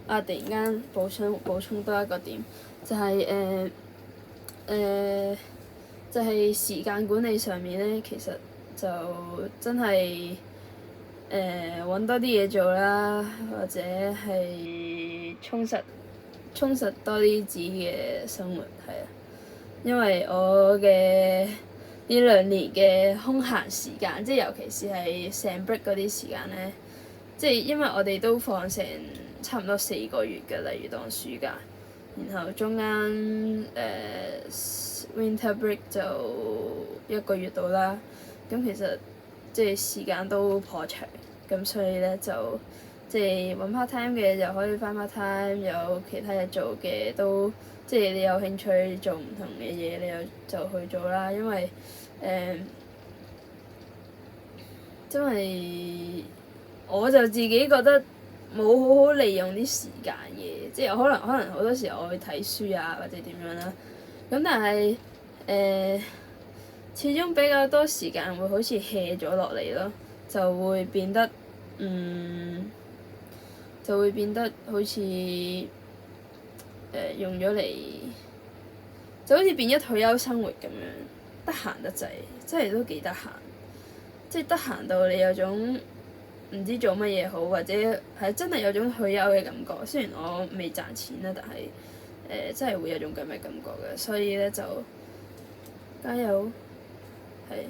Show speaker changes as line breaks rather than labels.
啊！突然間補充多一個點，就係就係時間管理上面咧，其實就真係揾多啲嘢做啦，或者係充實多啲自己嘅生活，係啊。因為我嘅呢2年嘅空閒時間，即係尤其是係成 break 嗰啲時間咧，即係因為我哋都放成差唔多4個月嘅，例如當暑假，然後中間winter break 就1個月到啦。咁其實即係時間都頗長，咁所以咧就即係揾 part time 嘅就可以返 part time，有其他嘢做嘅都即係你有興趣做唔同嘅嘢，你就去做啦。因為真係我就自己覺得冇好好利用啲時間嘅，即係可能好多時候我會睇書啊或者點樣啦。咁但係始終比較多時間會好似 hea 咗落嚟咯，就會變得好似用咗嚟，就好似變咗退休生活咁樣，得閒得滯，真係都幾得閒，即係得閒到你有種唔知做乜嘢好，或者係真係有種退休嘅感覺。雖然我未賺錢啦，但係真係會有種咁嘅感覺嘅，所以咧就加油，係。